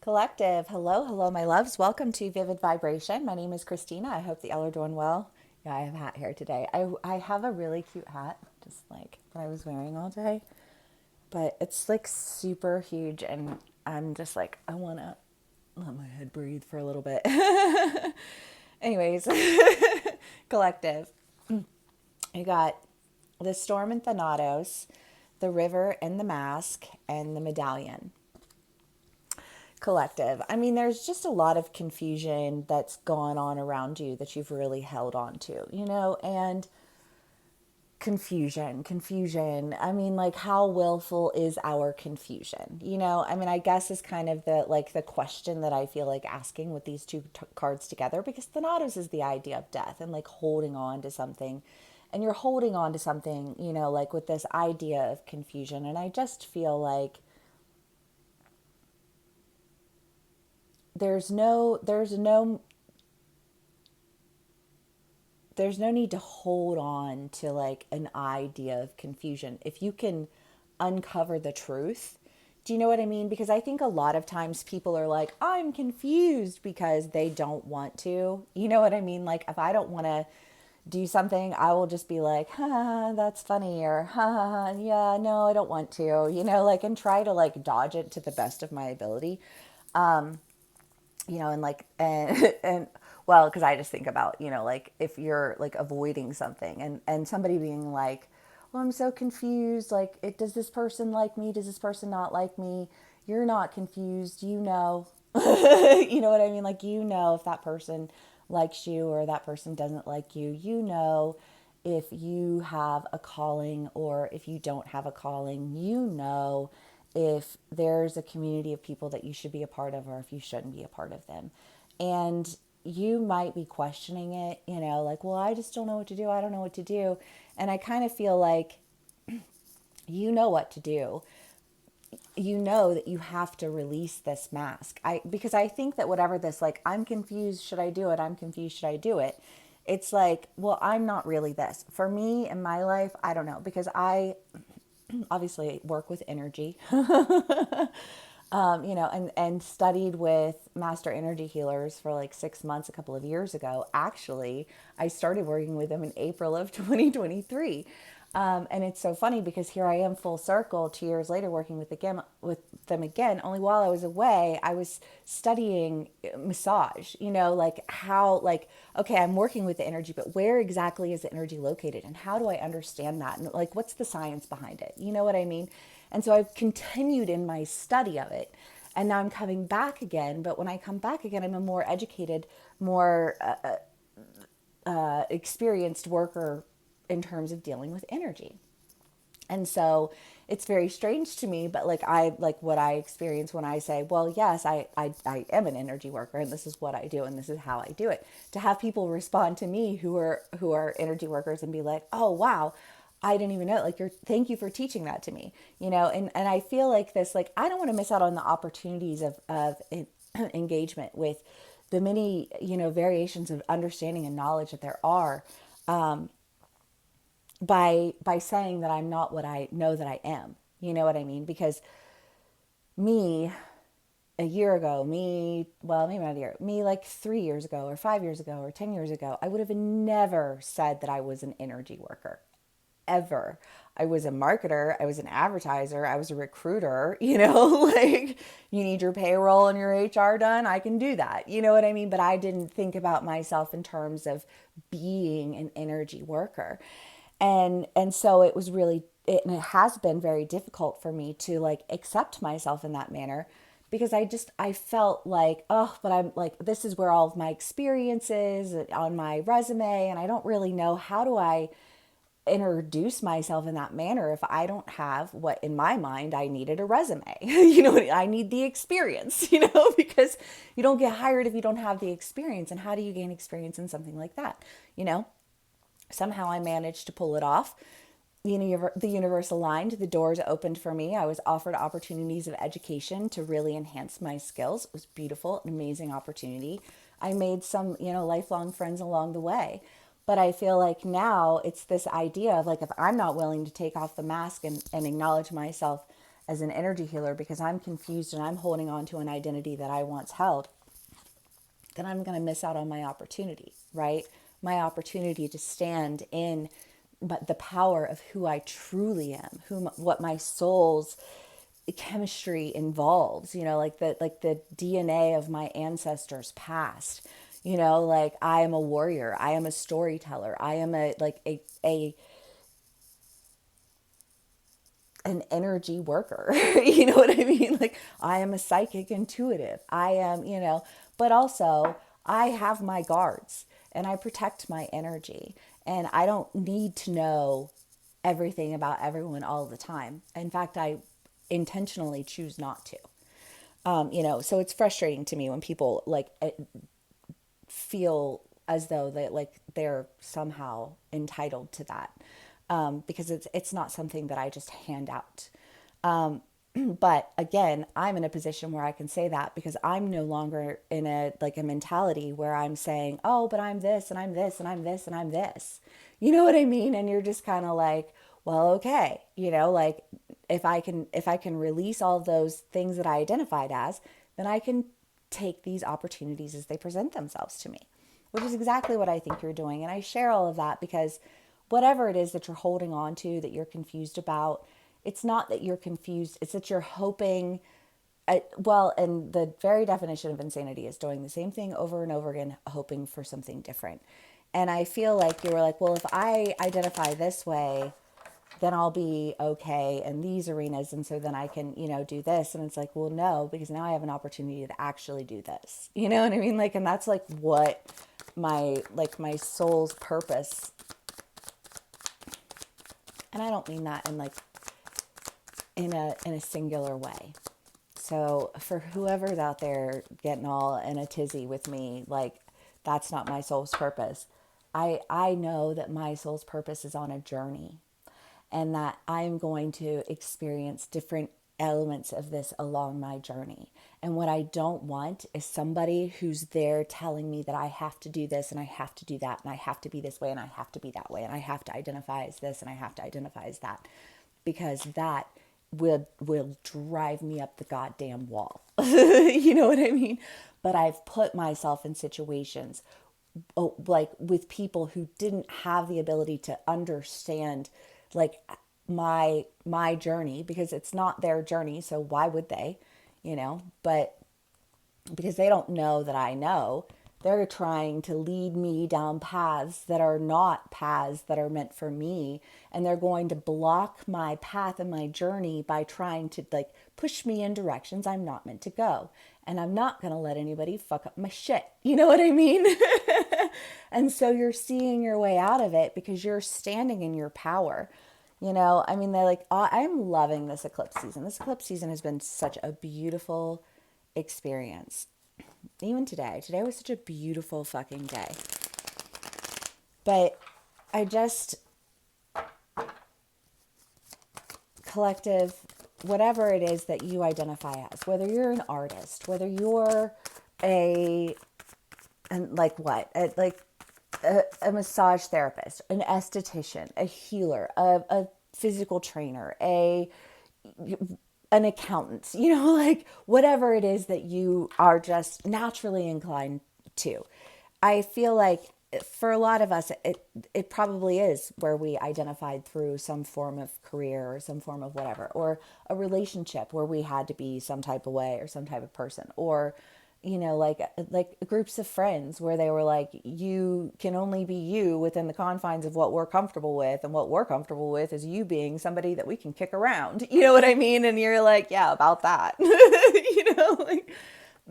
Collective, hello, hello, my loves. Welcome to Vivid Vibration. My name is Christina. I hope that y'all are doing well. Yeah, I have hat hair today. I have a really cute hat, just like that I was wearing all day, but it's like super huge, and I'm just like, I want to let my head breathe for a little bit. Anyways, Collective, you got the Storm and Thanatos, the River and the Mask, and the Medallion. Collective. I mean, there's just a lot of confusion that's gone on around you that you've really held on to, and confusion. I mean, like, how willful is our confusion? I mean, I guess is kind of the question that I feel like asking with these two cards together, because Thanatos is the idea of death and like holding on to something. And you're holding on to something, like with this idea of confusion. And I just feel like there's no there's no there's no need to hold on to like an idea of confusion if you can uncover the truth. Do you know what I mean? Because I think a lot of times people are like, I'm confused because they don't want to. You know what I mean? Like, if I don't want to do something, I will just be like, that's funny, or yeah, no, I don't want to, like, and try to like dodge it to the best of my ability. And like and well, because I just think about, like, if you're like avoiding something, and somebody being like, well, I'm so confused, like, does this person like me, does this person not like me? You're not confused, you know what I mean? Like, if that person likes you or that person doesn't like you, if you have a calling or if you don't have a calling, if there's a community of people that you should be a part of or if you shouldn't be a part of them. And you might be questioning it, like, well, I just don't know what to do. I don't know what to do. And I kind of feel like you know what to do. You know that you have to release this mask. Because I think that whatever this, like, I'm confused, should I do it? I'm confused, should I do it? It's like, well, I'm not really this. For me in my life, I don't know, because I obviously work with energy, and studied with master energy healers for like 6 months a couple of years ago. Actually, I started working with them in April of 2023. And it's so funny because here I am full circle 2 years later working with them again. Only while I was away, I was studying massage, like how, like, okay, I'm working with the energy, but where exactly is the energy located and how do I understand that? And like, what's the science behind it? You know what I mean? And so I've continued in my study of it. And now I'm coming back again. But when I come back again, I'm a more educated, more experienced worker in terms of dealing with energy. And so it's very strange to me, but like what I experience when I say, well, yes, I am an energy worker and this is what I do and this is how I do it. To have people respond to me who are energy workers and be like, oh wow, I didn't even know, like, thank you for teaching that to me, and I feel like this, like, I don't want to miss out on the opportunities of engagement with the many, variations of understanding and knowledge that there are, by saying that I'm not what I know that I am. You know what I mean? Because me a year ago, well, maybe not a year, me like 3 years ago or 5 years ago or 10 years ago, I would have never said that I was an energy worker ever. I was a marketer, I was an advertiser, I was a recruiter, like, you need your payroll and your HR done, I can do that. You know what I mean? But I didn't think about myself in terms of being an energy worker. And so it was really and it has been very difficult for me to like accept myself in that manner, because I felt like, oh, but I'm like, this is where all of my experiences on my resume, and I don't really know, how do I introduce myself in that manner if I don't have what in my mind I needed, a resume. I need the experience, because you don't get hired if you don't have the experience. And how do you gain experience in something like that? Somehow I managed to pull it off. The universe aligned, the doors opened for me. I was offered opportunities of education to really enhance my skills. It was beautiful, an amazing opportunity. I made some, lifelong friends along the way. But I feel like now it's this idea of like, if I'm not willing to take off the mask and acknowledge myself as an energy healer because I'm confused and I'm holding on to an identity that I once held, then I'm going to miss out on my opportunity, right? My opportunity to stand in but the power of who I truly am, what my soul's chemistry involves, like the DNA of my ancestors past. Like I am a warrior, I am a storyteller, I am a an energy worker. You know what I mean? Like I am a psychic intuitive. I am, but also I have my guards and I protect my energy and I don't need to know everything about everyone all the time. In fact, I intentionally choose not to. So it's frustrating to me when people like feel as though they're somehow entitled to that, because it's not something that I just hand out. But again, I'm in a position where I can say that because I'm no longer in a mentality where I'm saying, oh, but I'm this and I'm this and I'm this and I'm this. You know what I mean? And you're just kind of like, well, okay, like if I can release all of those things that I identified as, then I can take these opportunities as they present themselves to me, which is exactly what I think you're doing. And I share all of that because whatever it is that you're holding on to, that you're confused about, it's not that you're confused, it's that you're hoping. And the very definition of insanity is doing the same thing over and over again, hoping for something different. And I feel like you were like, well, if I identify this way, then I'll be okay in these arenas. And so then I can, do this. And it's like, well, no, because now I have an opportunity to actually do this. You know what I mean? Like, and that's like what my soul's purpose. And I don't mean that in a singular way. So for whoever's out there getting all in a tizzy with me, like that's not my soul's purpose. I know that my soul's purpose is on a journey and that I'm going to experience different elements of this along my journey. And what I don't want is somebody who's there telling me that I have to do this and I have to do that and I have to be this way and I have to be that way and I have to identify as this and I have to identify as that, because that will drive me up the goddamn wall. You know what I mean? But I've put myself in situations like with people who didn't have the ability to understand like my journey, because it's not their journey, so why would they? But because they don't know that I know, they're trying to lead me down paths that are not paths that are meant for me. And they're going to block my path and my journey by trying to like push me in directions I'm not meant to go. And I'm not going to let anybody fuck up my shit. You know what I mean? And so you're seeing your way out of it because you're standing in your power. I mean, they're like, oh, I'm loving this eclipse season. This eclipse season has been such a beautiful experience. Even today was such a beautiful fucking day. But I just, collective, whatever it is that you identify as, whether you're an artist, whether you're a massage therapist, an esthetician, a healer, a physical trainer, an accountant, like whatever it is that you are just naturally inclined to. I feel like for a lot of us, it probably is where we identified through some form of career or some form of whatever, or a relationship where we had to be some type of way or some type of person, or like groups of friends where they were like, you can only be you within the confines of what we're comfortable with, and what we're comfortable with is you being somebody that we can kick around. You know what I mean? And you're like, yeah, about that. Like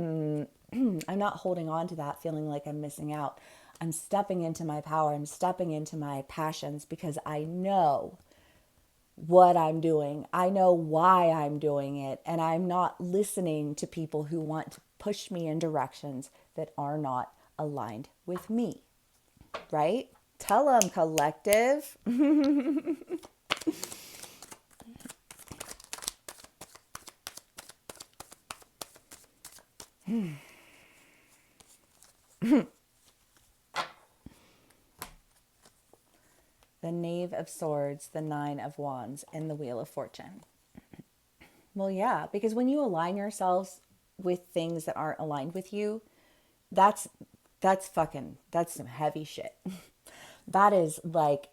I'm not holding on to that feeling like I'm missing out. I'm stepping into my power. I'm stepping into my passions because I know what I'm doing. I know why I'm doing it. And I'm not listening to people who want to push me in directions that are not aligned with me. Right? Tell them, collective. The Knave of Swords, the Nine of Wands, and the Wheel of Fortune. Well, yeah, because when you align yourselves with things that aren't aligned with you, that's that's some heavy shit. That is like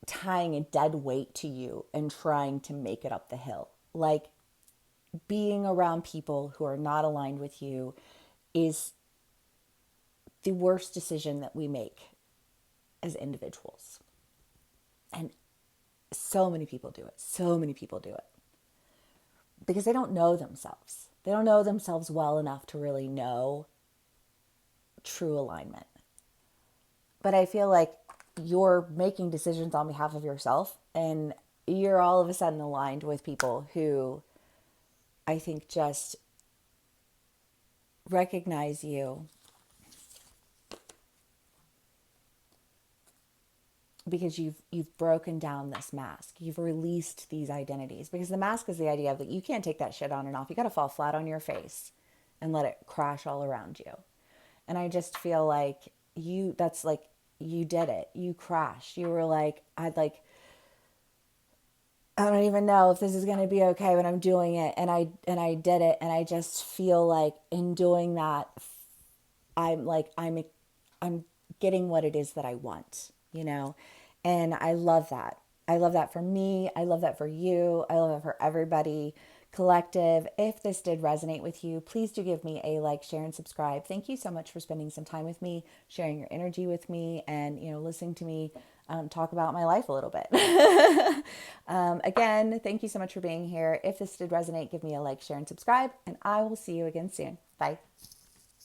tying a dead weight to you and trying to make it up the hill. Like being around people who are not aligned with you is the worst decision that we make as individuals. And so many people do it. So many people do it because they don't know themselves. They don't know themselves well enough to really know true alignment. But I feel like you're making decisions on behalf of yourself and you're all of a sudden aligned with people who I think just recognize you because you've broken down this mask. You've released these identities because the mask is the idea of that you can't take that shit on and off. You got to fall flat on your face and let it crash all around you. And I just feel like that's like you did it. You crashed. You were like, I don't even know if this is going to be okay when I'm doing it. And I did it. And I just feel like in doing that, I'm getting what it is that I want, you know? And I love that. I love that for me. I love that for you. I love it for everybody. Collective. If this did resonate with you, please do give me a like, share, and subscribe. Thank you so much for spending some time with me, sharing your energy with me, and listening to me talk about my life a little bit. Again, thank you so much for being here. If this did resonate, give me a like, share, and subscribe, and I will see you again soon. Bye.